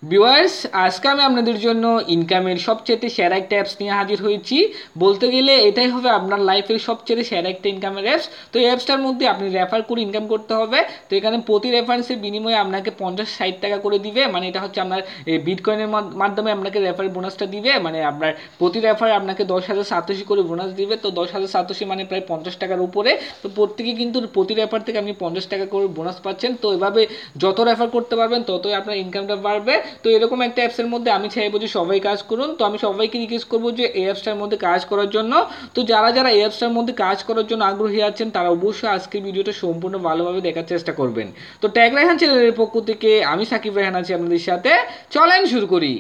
Viewers, আজকে আমি আপনাদের জন্য ইনকামের সবচেয়ে সেরা একটা অ্যাপস নিয়ে হাজির হয়েছি। বলতে গেলে এটাই হবে আপনার লাইফের সবচেয়ে সেরা একটা ইনকামের অ্যাপস। তো এই অ্যাপসটার মধ্যে আপনি রেফার করে ইনকাম করতে হবে। তো এখানে প্রতি রেফারেন্সের বিনিময়ে আপনাকে 50-60 টাকা করে দিবে। মানে এটা হচ্ছে আপনার বিটকয়েনের মাধ্যমে আপনাকে রেফার বোনাসটা দিবে। মানে আপনার প্রতি রেফার আপনাকে 10,000 সাতোশি করে বোনাস দিবে। তো 10,000 সাতোশি মানে প্রায় 50 টাকার উপরে। তো প্রত্যেকে কিন্তু প্রতি রেফার থেকে আপনি 50 টাকা করে বোনাস পাচ্ছেন। তো এভাবে যত রেফার করতে পারবেন ততই আপনার ইনকামটা বাড়বে। তো এরকম একটা অ্যাপসের মধ্যে আমি চাইবো যে সবাই কাজ করুন। তো আমি সবাইকে রিকোয়েস্ট করবো যে এই অ্যাপসটার মধ্যে কাজ করার জন্য। তো যারা যারা এই অ্যাপসটার মধ্যে কাজ করার জন্য আগ্রহী আছেন তারা অবশ্যই আজকের ভিডিওটা সম্পূর্ণ ভালোভাবে দেখার চেষ্টা করবেন। তো ট্যাগ রায়হান চ্যানেলের পক্ষ থেকে আমি সাকিব রায়হান আছি আপনাদের সাথে। চলেন শুরু করি।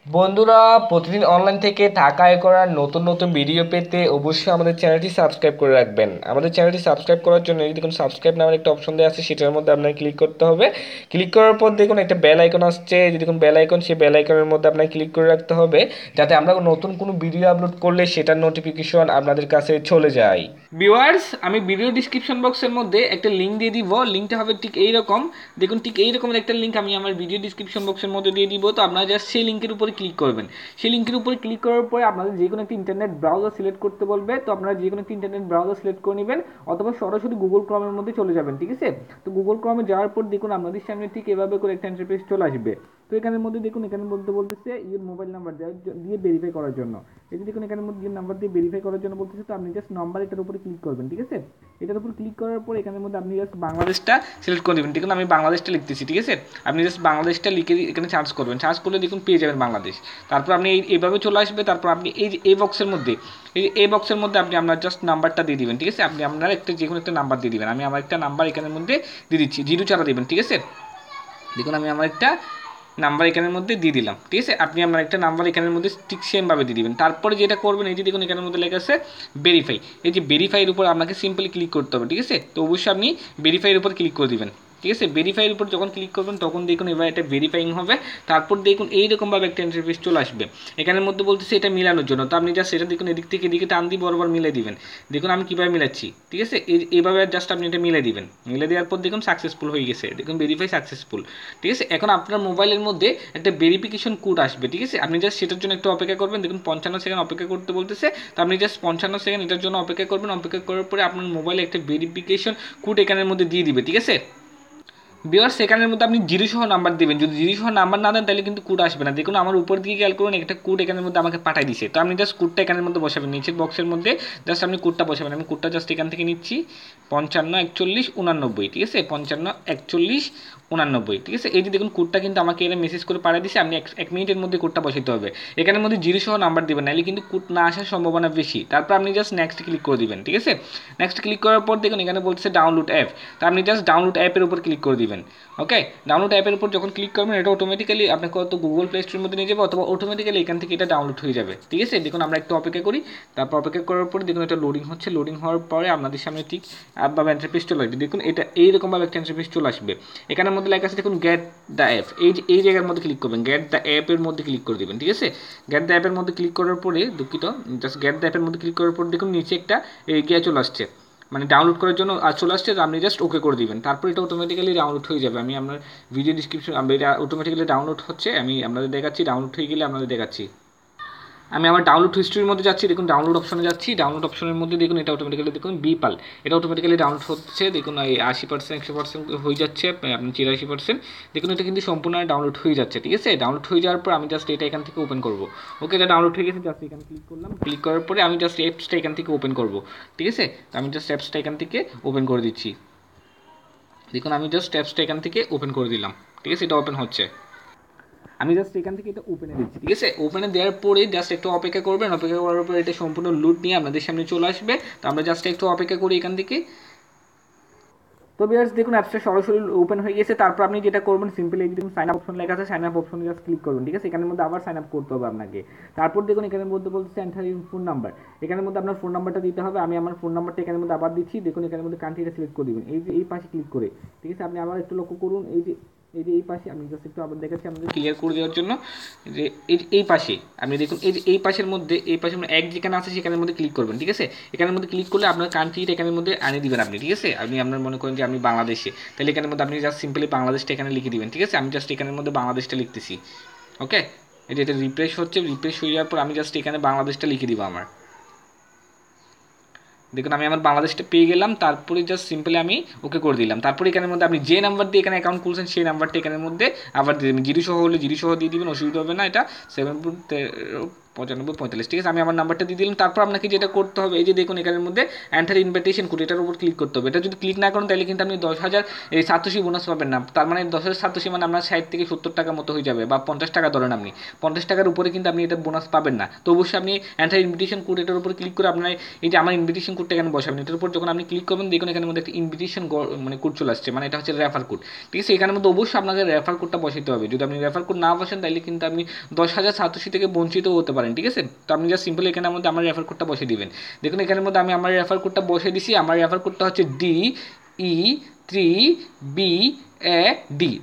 বন্ধুরা, প্রতিদিন অনলাইন থেকে টাকা আয় করার নতুন নতুন ভিডিও পেতে অবশ্যই আমাদের চ্যানেলটি সাবস্ক্রাইব করে রাখবেন। আমাদের চ্যানেলটি সাবস্ক্রাইব করার জন্য যদি কোনো সাবস্ক্রাইব নামের একটা অপশন দেওয়া আছে সেটার মধ্যে আপনাকে ক্লিক করতে হবে। ক্লিক করার পর দেখুন একটা বেল আইকন আসছে, যদি কোনো বেল আইকন, সেই বেল আইকনের মধ্যে আপনাকে ক্লিক করে রাখতে হবে যাতে আমরা নতুন কোনো ভিডিও আপলোড করলে সেটার নোটিফিকেশন আপনাদের কাছে চলে যায়। ভিউয়ার্স, আমি ভিডিও ডিসক্রিপশন বক্সের মধ্যে একটা লিঙ্ক দিয়ে দিব। লিঙ্কটা হবে ঠিক এইরকম। দেখুন ঠিক এইরকমের একটা লিঙ্ক আমি আমার ভিডিও ডিসক্রিপশন বক্সের মধ্যে দিয়ে দিব। তো আপনারা জাস্ট সেই লিঙ্কের উপরে ক্লিক করবেন। সেই লিঙ্কের উপরে ক্লিক করার পরে আপনাদের যে কোনো একটা ইন্টারনেট ব্রাউজার সিলেক্ট করতে বলবে। তো আপনারা যে কোনো একটা ইন্টারনেট ব্রাউজার সিলেক্ট করে নেবেন অথবা সরাসরি গুগল ক্রমের মধ্যে চলে যাবেন। ঠিক আছে? তো গুগল ক্রমে যাওয়ার পর দেখুন আপনাদের সামনে ঠিক এভাবে করে একটা ইন্টারফেস চলে আসবে। তো এখানের মধ্যে দেখুন, এখানের মধ্যে বলতেছে ইউর মোবাইল নাম্বার দিয়ে ভেরিফাই করার জন্য। এই যে দেখুন এখানের মধ্যে নাম্বার দিয়ে ভেরিফাই করার জন্য বলতেছে। তো আপনি জাস্ট নাম্বার এটার উপরে ক্লিক করবেন। ঠিক আছে? এটার উপর ক্লিক করার পর এখানের মধ্যে আপনি জাস্ট বাংলাদেশটা সিলেক্ট করে দেবেন। দেখুন আমি বাংলাদেশটা লিখতেছি। ঠিক আছে? আপনি জাস্ট বাংলাদেশটা লিখে এখানে সার্চ করবেন। সার্চ করলে দেখুন পেয়ে যাবেন বাংলাদেশ। তারপর আপনি এইভাবে চলে আসবে। তারপর আপনি এই বক্সের মধ্যে এই বক্সের মধ্যে আপনি আপনার জাস্ট নাম্বারটা দিয়ে দিবেন। ঠিক আছে? আপনি আপনার একটা যে কোনো একটা নাম্বার দিয়ে দিবেন। আমি আমার একটা নাম্বার এখানের মধ্যে দিয়ে দিচ্ছি, 0 দিবেন। ঠিক আছে? দেখুন আমি আমার একটা নাম্বার এখানের মধ্যে দিয়ে দিলাম। ঠিক আছে? আপনি আমার একটা নাম্বার এখানের মধ্যে ঠিক সেমভাবে দিয়ে দিবেন। তারপরে যেটা করবেন, এই যে দেখুন এখানের মধ্যে লেখা আছে ভেরিফাই। এই যে ভেরিফাইয়ের উপর আপনাকে সিম্পলি ক্লিক করতে হবে। ঠিক আছে? তো অবশ্যই আপনি ভেরিফাইয়ের উপর ক্লিক করে দিবেন। ঠিক আছে? ভেরিফাইয়ের উপর যখন ক্লিক করবেন তখন দেখুন এবার এটা ভেরিফাইং হবে। তারপর দেখুন এইরকমভাবে একটা ইন্টারফেস চলে আসবে। এখানের মধ্যে বলতেছে এটা মিলানোর জন্য। তো আপনি জাস্ট এটা দেখুন এদিক থেকে এদিকে টান দিয়ে বরাবর মিলে দিবেন। দেখুন আমি কীভাবে মিলাচ্ছি। ঠিক আছে? এইভাবে জাস্ট আপনি এটা মিলে দিবেন। মিলে দেওয়ার পর দেখুন সাকসেসফুল হয়ে গেছে। দেখুন ভেরিফাই সাকসেসফুল। ঠিক আছে? এখন আপনার মোবাইলের মধ্যে একটা ভেরিফিকেশন কোড আসবে। ঠিক আছে? আপনি জাস্ট সেটার জন্য একটু অপেক্ষা করবেন। দেখুন 55 সেকেন্ড অপেক্ষা করতে বলতেছে। তো আপনি জাস্ট 55 সেকেন্ড এটার জন্য অপেক্ষা করবেন। অপেক্ষা করার পরে আপনার মোবাইলে একটা ভেরিফিকেশন কোড এখানের মধ্যে দিয়ে দিবে। ঠিক আছে? ভিউয়ার্স, সেখানের মধ্যে আপনি 0 সহ নাম্বার দিবেন। যদি 0 সহ নাম্বার না দেন তাহলে কিন্তু কোড আসবে না। দেখুন আমার উপর দিকে খেয়াল করুন, একটা কোড এখানের মধ্যে আমাকে পাঠিয়ে দিছে। তো আপনি জাস্ট কোডটা এখানের মধ্যে বসাবেন। নিচের বক্সের মধ্যে জাস্ট আপনি কোডটা বসাবেন। আমি কোডটা জাস্ট এখান থেকে নিচ্ছি 554189। ঠিক আছে? 554189। ঠিক আছে? এই যে দেখুন কোডটা কিন্তু আমাকে এরা মেসেজ করে পাঠিয়ে দিছে। আপনি 1 মিনিটের মধ্যে কোডটা বসাতে হবে। এখানের মধ্যে 0 সহ নাম্বার দিবেন, নাহলে কিন্তু কোড না আসার সম্ভাবনা বেশি। তারপর আপনি জাস্ট নেক্সট ক্লিক করে দিবেন। ঠিক আছে? নেক্সট ক্লিক করার পর দেখুন এখানে বলছে ডাউনলোড অ্যাপ। তো আপনি জাস্ট ডাউনলোড অ্যাপের উপর ক্লিক করে দিবেন। ওকে, ডাউনলোড অ্যাপের উপর যখন ক্লিক করবেন এটা অটোমেটিক্যালি আপনাকে হয়তো গুগল প্লে স্টোরের মধ্যে নিয়ে যাবে অথবা অটোমেটিক্যালি এখান থেকে এটা ডাউনলোড হয়ে যাবে। ঠিক আছে? দেখুন আমরা একটু অপেক্ষা করি। তারপর অপেক্ষা করার পরে দেখুন এটা লোডিং হচ্ছে। লোডিং হওয়ার পরে আপনাদের সামনে ঠিক অ্যাপ বা ইন্টারফেস চলে আসবে। দেখুন এটা এইরকমভাবে একটা ইন্টারফেস চলে আসবে। এখানের মধ্যে লেখা আছে দেখুন গেট দ্য অ্যাপ। এই জায়গার মধ্যে ক্লিক করবেন। গেট দ্য অ্যাপের মধ্যে ক্লিক করে দেবেন। ঠিক আছে? গেট দ্য অ্যাপের মধ্যে ক্লিক করার পরে দুঃখিত, জাস্ট গেট দ্য অ্যাপের মধ্যে ক্লিক করার পর দেখুন নিচে একটা গিয়ে চলে আসছে, মানে ডাউনলোড করার জন্য চলে আসছে। তো আপনি জাস্ট ওকে করে দিবেন। তারপর এটা অটোমেটিক্যালি ডাউনলোড হয়ে যাবে। আমি আপনার ভিডিও ডিসক্রিপশন, এটা অটোমেটিক্যালি ডাউনলোড হচ্ছে, আমি আপনাদের দেখাচ্ছি। ডাউনলোড হয়ে গেলে আপনাদের দেখাচ্ছি। আমি আমার ডাউনলোড হিস্ট্রির মধ্যে যাচ্ছি। দেখুন ডাউনলোড অপশনে যাচ্ছি। ডাউনলোড অপশনের মধ্যে দেখুন এটা অটোমেটিক্যালি দেখুন বিপাল, এটা অটোমেটিক্যালি ডাউনলোড হচ্ছে। দেখুন এই 80% 100% হয়ে যাচ্ছে, আপনি 83%। দেখুন এটা কিন্তু সম্পূর্ণ ডাউনলোড হয়ে যাচ্ছে। ঠিক আছে? ডাউনলোড হয়ে যাওয়ার পর আমি জাস্ট এটা এখান থেকে ওপেন করবো। ওকে, এটা ডাউনলোড হয়ে গেছে। জাস্ট এখানে ক্লিক করলাম। ক্লিক করার পরে আমি জাস্ট অ্যাপসটা এখান থেকে ওপেন করবো। ঠিক আছে? তো আমি জাস্ট অ্যাপসটা এখান থেকে ওপেন করে দিচ্ছি। দেখুন আমি জাস্ট অ্যাপসটা এখান থেকে ওপেন করে দিলাম। ঠিক আছে? এটা ওপেন হচ্ছে। আমি জাস্ট এখান থেকে এটা ওপেনে দিচ্ছি। ঠিক আছে? ওপেনে দেওয়ার পরে জাস্ট একটু অপেক্ষা করবেন। অপেক্ষা করার পর এটা সম্পূর্ণ লুট নিয়ে আপনাদের সামনে চলে আসবে। তো আমরা জাস্ট একটু অপেক্ষা করি এখান থেকে। তো ভিউয়ার্স দেখুন অ্যাপসটা সরাসরি ওপেন হয়ে গেছে। তারপর আপনি যেটা করবেন সিম্পলি এই দেখুন সাইন আপ অপশন লেখা আছে, সাইন আপ অপশনে জাস্ট ক্লিক করবেন। ঠিক আছে? এখানের মধ্যে আবার সাইন আপ করতে হবে আপনাকে। তারপর দেখুন এখানের মধ্যে বলছে এন্টার ইউর ফোন নাম্বার। এখানের মধ্যে আপনার ফোন নাম্বারটা দিতে হবে। আমি আমার ফোন নাম্বারটা এখানের মধ্যে আবার দিচ্ছি। দেখুন এখানের মধ্যে কান্ট্রিটা সিলেক্ট করে দিবেন এই যে এই পাশে ক্লিক করে। ঠিক আছে? আপনি আবার একটু লক্ষ্য করুন, এই যে এই যে এই পাশে আমি জাস্ট একটু আবার দেখাচ্ছি আমাদের ক্লিয়ার করে দেওয়ার জন্য, যে এই পাশে আপনি দেখুন, এই যে এই পাশের মধ্যে এক যেখানে আছে সেখানের মধ্যে ক্লিক করবেন, ঠিক আছে। এখানের মধ্যে ক্লিক করলে আপনার কান্ট্রিটা এখানের মধ্যে আনিয়ে দিবেন আপনি, ঠিক আছে। আপনি আপনার মনে করেন যে আমি বাংলাদেশে, তাহলে এখানের মধ্যে আপনি জাস্ট সিম্পলি বাংলাদেশটা এখানে লিখে দিবেন, ঠিক আছে। আমি জাস্ট এখানের মধ্যে বাংলাদেশটা লিখতেছি, ওকে। এটা রিফ্রেশ হচ্ছে, রিফ্রেশ হয়ে যাওয়ার পর আমি জাস্ট এখানে বাংলাদেশটা লিখে দিব আমার। দেখুন আমি আমার বাংলাদেশটা পেয়ে গেলাম, তারপরে জাস্ট সিম্পলি আমি ওকে করে দিলাম। তারপরে এখানের মধ্যে আপনি যে নাম্বার দিয়ে এখানে অ্যাকাউন্ট খুলছেন সেই নাম্বারটা এখানের মধ্যে আবার দিয়ে দেবেন। জিরো সহ হলে জিরো সহ দিয়ে দিবেন, অসুবিধা হবে না। এটা 79545, ঠিক আছে। আমি আমার নাম্বারটা দিয়ে দিলাম। তারপর আপনাকে যেটা করতে হবে, এই যে দেখুন এখানের মধ্যে এন্টার ইনভিটেশন কোড, এটার উপর ক্লিক করতে হবে। এটা যদি ক্লিক না করেন তাহলে কিন্তু আপনি 10,000 এই সাতোশি বোনাস পাবেন না। তার মানে 10,000 সাতোশি মানে আপনার 60 থেকে 70 টাকা মতো হয়ে যাবে, বা 50 টাকা ধরেন আপনি, 50 টাকার উপরে কিন্তু আপনি এটা বোনাস পাবেন না। তো অবশ্যই আপনি এন্টার ইনভিটেশন কোড এটার উপর ক্লিক করে আপনার এই যে আমার ইনভিটেশন কোডটা এখানে বসাবেন। এটার উপর যখন আপনি ক্লিক করবেন দেখুন এখানের মধ্যে একটা ইনভিটেশন মানে কোড চলে আসছে, মানে এটা হচ্ছে রেফার কোড, ঠিক আছে। এখানের মধ্যে অবশ্যই আপনাকে রেফার কোডটা বসাতে হবে। যদি আপনি রেফার কোড না বসেন তাহলে কিন্তু আপনি 10,000 সাতোশি থেকে বঞ্চিত হতে পারেন, ঠিক আছে। তো আপনি জাস্ট সিম্পলি এখানের মধ্যে আমার রেফার কোডটা বসিয়ে দিবেন। দেখুন এখানের মধ্যে আমি আমার রেফার কোডটা বসিয়ে দিছি। আমার রেফার কোডটা হচ্ছে DE3BAD।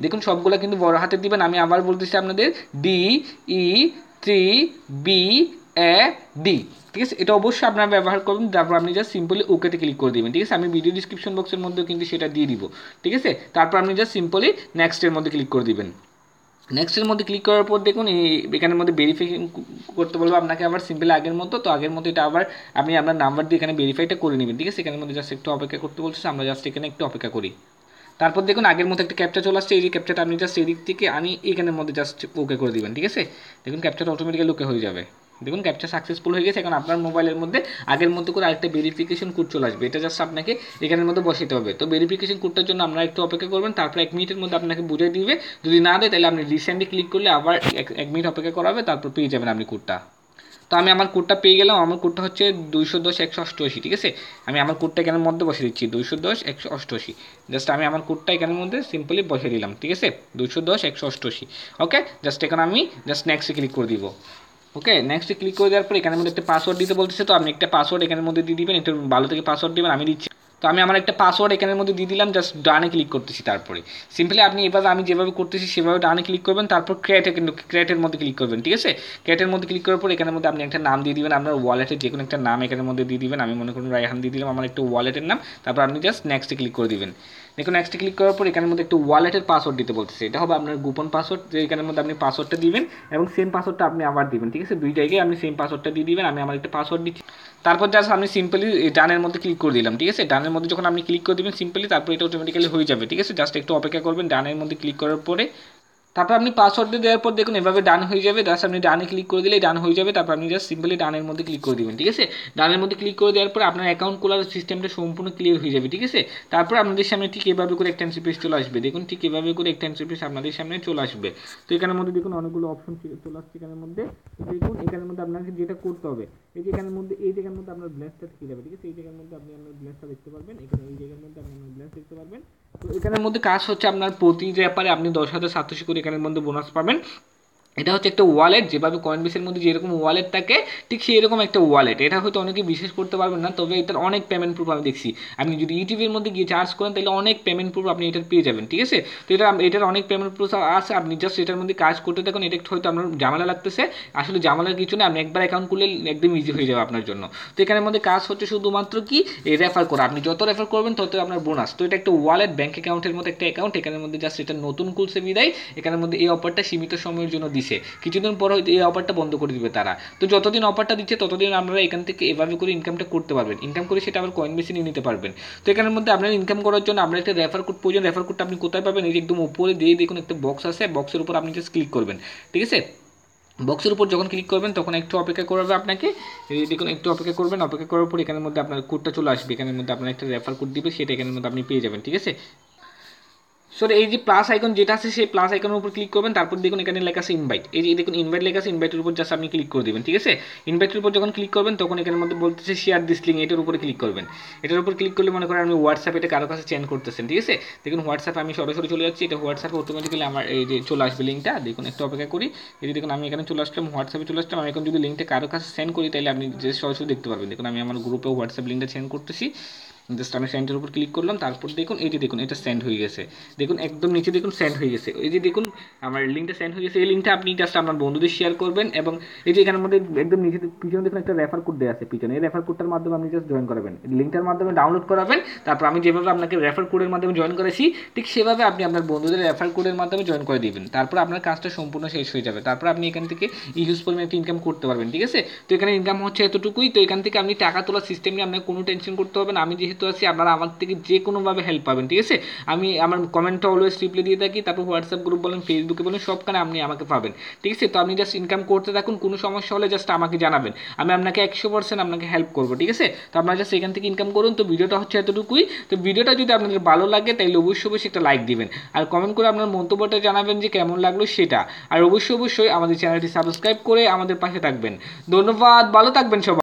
দেখুন সবগুলো কিন্তু বড় হাতে দিবেন। আমি আবার বলতেছি আপনাদের DE3BAD, ঠিক আছে। এটা অবশ্যই আপনারা ব্যবহার করবেন। তারপর আপনি জাস্ট সিম্পলি ওকেতে ক্লিক করে দিবেন, ঠিক আছে। আমি ভিডিও ডিসক্রিপশন বক্সের মধ্যেও কিন্তু সেটা দিয়ে দিব, ঠিক আছে। তারপর আপনি জাস্ট সিম্পলি নেক্সটের মধ্যে ক্লিক করে দিবেন। নেক্সটের মধ্যে ক্লিক করার পর দেখুন এখানের মধ্যে ভেরিফিকেশন করতে বলবো আপনাকে আবার সিম্পলি আগের মতো। তো আগের মতো এটা আবার আপনি আপনার নাম্বার দিয়ে এখানে ভেরিফাইটা করে নেবেন, ঠিক আছে। এখানের মধ্যে জাস্ট একটু অপেক্ষা করতে বলছে, আমরা জাস্ট এখানে একটু অপেক্ষা করি। তারপর দেখুন আগের মতো একটা ক্যাপচা চলে আসছে। এই যে ক্যাপচাটা আপনি জাস্ট এদিক থেকে আনি এখানের মধ্যে জাস্ট ওকে করে দিবেন, ঠিক আছে। দেখুন ক্যাপচাটা অটোমেটিক্যালি ওকে হয়ে যাবে। দেখুন ক্যাপচা সাকসেসফুল হয়ে গেছে। এখন আপনার মোবাইলের মধ্যে আগের মতো করে আরেকটা ভেরিফিকেশন কোড চলে আসবে, এটা জাস্ট আপনাকে এখানের মধ্যে বসাতে হবে। তো ভেরিফিকেশন কোডটার জন্য আপনারা একটু অপেক্ষা করবেন, তারপর 1 মিনিটের মধ্যে আপনাকে বুঝিয়ে দিবে। যদি না দেয় তাহলে আপনি রিসেন্টলি ক্লিক করলে আবার 1 মিনিট অপেক্ষা করা হবে, তারপর পেয়ে যাবেন আপনি কোডটা। তো আমি আমার কোডটা পেয়ে গেলাম। আমার কোডটা হচ্ছে 210 188, ঠিক আছে। আমি আমার কোডটা এখানের মধ্যে বসে দিচ্ছি 210 188। জাস্ট আমি আমার কোডটা এখানের মধ্যে সিম্পলি বসে দিলাম, ঠিক আছে, 210 188। ওকে, জাস্ট এখন আমি জাস্ট নেক্সটে ক্লিক করে দিব। ওকে, নেক্সটে ক্লিক করে দেওয়ার পর এখানের মধ্যে একটা পাসওয়ার্ড দিতে বলতেছে। তো আপনি একটা পাসওয়ার্ড এখানের মধ্যে দিয়ে দিবেন, একটু ভালো থেকে পাসওয়ার্ড দিবেন, আমি দিচ্ছি। তো আমি আমার একটা পাসওয়ার্ড এখানের মধ্যে দিয়ে দিলাম, জাস্ট ডানে ক্লিক করতেছি। তারপরে সিম্পলি আপনি এভাবে আমি যেভাবে করতেছি সেভাবে ডানে ক্লিক করবেন, তারপর ক্রিয়েটের মধ্যে ক্লিক করবেন, ঠিক আছে। ক্রিয়েটের মধ্যে ক্লিক করার পর এখানের মধ্যে আপনি একটা নাম দিয়ে দিবেন, আপনার ওয়ালেটের যে কোনো একটা নাম এখানের মধ্যে দিয়ে দিবেন। আমি মনে করুন রায়হান দিয়ে দিলাম আমার একটা ওয়ালেটের নাম। তারপর আপনি জাস্ট নেক্সটে ক্লিক করে দিবেন। দেখুন নেক্সটে ক্লিক করার পর এখানের মধ্যে একটু ওয়ালেটের পাসওয়ার্ড দিতে বলতেছে। এটা হবে আপনার গোপন পাসওয়ার্ড, যে এখানের মধ্যে আপনি পাসওয়ার্ডটা দিবেন এবং সেম পাসওয়ার্ডটা আপনি আবার দিবেন, ঠিক আছে। দুই জায়গায় আপনি সেম পাসওয়ার্ডটা দিয়ে দিবেন। আমি আমার একটা পাসওয়ার্ড দিচ্ছি। তারপর জাস্ট আমি সিম্পলি ডানের মধ্যে ক্লিক করে দিলাম, ঠিক আছে। ডানের মধ্যে যখন আপনি ক্লিক করে দিবেন সিম্পলি, তারপর এটা অটোমেটিক্যালি হয়ে যাবে, ঠিক আছে। জাস্ট একটু অপেক্ষা করবেন ডানের মধ্যে ক্লিক করার পরে। তারপর আপনি পাসওয়ার্ড দেওয়ার পর দেখুন এভাবে ডান হয়ে যাবে। জাস্ট আপনি ডানে ক্লিক করে দিলে ডান হয়ে যাবে। তারপর আপনি জাস্ট সিম্পলি ডানের মধ্যে ক্লিক করে দিবেন, ঠিক আছে। ডানের মধ্যে ক্লিক করে দেওয়ার পর আপনার অ্যাকাউন্ট খোলার সিস্টেমটা সম্পূর্ণ ক্লিয়ার হয়ে যাবে, ঠিক আছে। তারপর আপনাদের সামনে ঠিক এভাবে করে একটা ইন্টারফেস চলে আসবে। দেখুন ঠিক এভাবে করে একটা ইন্টারফেস আপনাদের সামনে চলে আসবে। তো এখানের মধ্যে দেখুন অনেকগুলো অপশন চলে আসছে এখানের মধ্যে। দেখুন এখানের মধ্যে আপনাকে যেটা করতে হবে, এই যে এখানের মধ্যে এই জায়গার মধ্যে আপনার ব্ল্যাঙ্কটা থেকে যাবে, ঠিক আছে। এই জায়গার মধ্যে আপনি আপনার ব্ল্যাঙ্কটা দেখতে পারবেন, এখানে এই জায়গার মধ্যে আপনি আপনার ব্ল্যাঙ্ক দেখতে পারবেন। তো এখানের মধ্যে কাজ হচ্ছে আপনার প্রতি র্যাপারে আপনি 10,000 সাতোশি করে এখানের মধ্যে বোনাস পাবেন। এটা হচ্ছে একটা ওয়ালেট, যেভাবে কয়েনবেসের মধ্যে যেরকম ওয়ালেট থাকে ঠিক সেই রকম একটা ওয়ালেট। এটা হয়তো অনেকে বিশ্বাস করতে পারবেন না, তবে এটার অনেক পেমেন্ট প্রুফ আমি দেখছি। আপনি যদি ইউটিউবের মধ্যে গিয়ে চার্জ করেন তাহলে অনেক পেমেন্ট প্রুফ আপনি এটার পেয়ে যাবেন, ঠিক আছে। তো এটার অনেক পেমেন্ট প্রুফ আছে। আপনি জাস্ট এটার মধ্যে কাজ করতে থাকুন। এটা একটু হয়তো আপনার ঝামেলা লাগতেছে, আসলে ঝামেলার কিছু নেই। আপনি একবার অ্যাকাউন্ট খুললে একদম ইজি হয়ে যাবে আপনার জন্য। তো এখানের মধ্যে কাজ হচ্ছে শুধুমাত্র কি এই রেফার করা। আপনি যত রেফার করবেন তত আপনার বোনাস। তো এটা একটা ওয়ালেট, ব্যাঙ্ক অ্যাকাউন্টের মতো একটা অ্যাকাউন্ট। এখানের মধ্যে জাস্ট এটা নতুন খুলছে বিদায় এখানের মধ্যে এই অফারটা সীমিত সময়ের জন্য দিছে, কিছুদিন পর হয়তো এই অফারটা বন্ধ করে দিবে তারা। তো যতদিন অফারটা দিচ্ছে ততদিন আপনারা এখান থেকে এভাবে করে ইনকামটা করতে পারবেন। ইনকাম করে সেটা আবার কয়েন বেশি নিয়ে নিতে পারবেন। তো এখানের মধ্যে আপনার ইনকাম করার জন্য আপনার একটা রেফার কোড প্রয়োজন। রেফার কোডটা আপনি কোথায় পাবেন? এই যে একদম উপরে দিয়ে দেখুন একটা বক্স আছে, বক্সের উপর আপনি জাস্ট ক্লিক করবেন, ঠিক আছে। বক্সের উপর যখন ক্লিক করবেন তখন একটু অপেক্ষা করবে আপনাকে। দেখুন একটু অপেক্ষা করবেন, অপেক্ষা করার পর এখানের মধ্যে আপনার কোডটা চলে আসবে। এখানের মধ্যে আপনার একটা রেফার কোড দিবে, সেটা এখানের মধ্যে আপনি পেয়ে যাবেন, ঠিক আছে। সো এই যে প্লাস আইকন যেটা আছে সেই প্লাস আইকনের উপর ক্লিক করবেন। তারপর দেখুন এখানে লেখা আছে ইনভাইট। এই যে দেখুন ইনভাইট লেখা আছে, ইনভাইটের উপর জাস্ট আপনি ক্লিক করে দেবেন, ঠিক আছে। ইনভাইটের উপর যখন ক্লিক করবেন তখন এখানের মধ্যে বলতেছে শেয়ার দিস লিঙ্ক, এটার উপরে ক্লিক করবেন। এটার উপর ক্লিক করলে মনে করেন আপনি হোয়াটসঅ্যাপ এটা কারো কাছে চেঞ্জ করতেছেন, ঠিক আছে। দেখুন হোয়াটসঅ্যাপে আমি সরাসরি চলে যাচ্ছি। এটা হোয়াটসঅ্যাপে অটোমেটিক্যালি আমার এই যে চলে আসবে লিঙ্কটা। দেখুন একটু অপেক্ষা করি। এই যে দেখুন আমি এখানে চলে আসলাম, হোয়াটসঅ্যাপে চলে আসলাম। আমি এখন যদি লিঙ্কটা কারো কাছে সেন্ড করি তাহলে আপনি যে সরাসরি দেখতে পারবেন। দেখুন আমি আমার গ্রুপে হোয়াটসঅ্যাপ লিঙ্কটা সেন্ড করতেছি। জাস্ট আমি সেন্ডের উপর ক্লিক করলাম, তারপর দেখুন এই যে দেখুন এটা সেন্ড হয়ে গেছে, দেখুন একদম নিচে দেখুন সেন্ড হয়ে গেছে, এই যে দেখুন আমার লিঙ্কটা সেন্ড হয়ে গেছে। এই লিঙ্কটা আপনি জাস্ট আপনার বন্ধুদের শেয়ার করবেন এবং এই যে এখানের মধ্যে একদম নিচে পিছনে দেখুন একটা রেফার কোড দেওয়া আছে পিছনে, এই রেফার কোডটার মাধ্যমে আপনি জাস্ট জয়েন করাবেন, লিঙ্কটার মাধ্যমে ডাউনলোড করাবেন, তারপর আমি যেভাবে আপনাকে রেফার কোডের মাধ্যমে জয়েন করেছি ঠিক সেভাবে আপনি আপনার বন্ধুদের রেফার কোডের মাধ্যমে জয়েন করে দিবেন, তারপর আপনার কাজটা সম্পূর্ণ শেষ হয়ে যাবে, তারপর আপনি এখান থেকে ইউজ পরিমাণে একটা ইনকাম করতে পারবেন। ঠিক আছে, তো এখানে ইনকাম হচ্ছে এতটুকুই। তো এখান থেকে আপনি টাকা তোলার সিস্টেম নিয়ে আপনার কোনো টেনশন করতে হবে না, আমি যেহেতু আছি আপনারা আমার থেকে যে কোনোভাবে হেল্প পাবেন। ঠিক আছে, আমি আমার কমেন্টটা অলওয়েজ রিপ্লাই দিয়ে থাকি, তারপর হোয়াটসঅ্যাপ গ্রুপ বলেন, ফেসবুকে বলেন, সবখানে আপনি আমাকে পাবেন। ঠিক আছে, তো আপনি জাস্ট ইনকাম করতে থাকুন, কোনো সমস্যা হলে জাস্ট আমাকে জানাবেন, আমি আপনাকে 100% আপনাকে হেল্প করবো। ঠিক আছে, তো আপনারা জাস্ট এখান থেকে ইনকাম করুন। তো ভিডিওটা হচ্ছে এতটুকুই। তো ভিডিওটা যদি আপনাদের ভালো লাগে তাহলে অবশ্যই একটা লাইক দিবেন, আর কমেন্ট করে আপনার মন্তব্যটা জানাবেন যে কেমন লাগলো সেটা, আর অবশ্যই আমাদের চ্যানেলটি সাবস্ক্রাইব করে আমাদের পাশে থাকবেন। ধন্যবাদ, ভালো থাকবেন সবাই।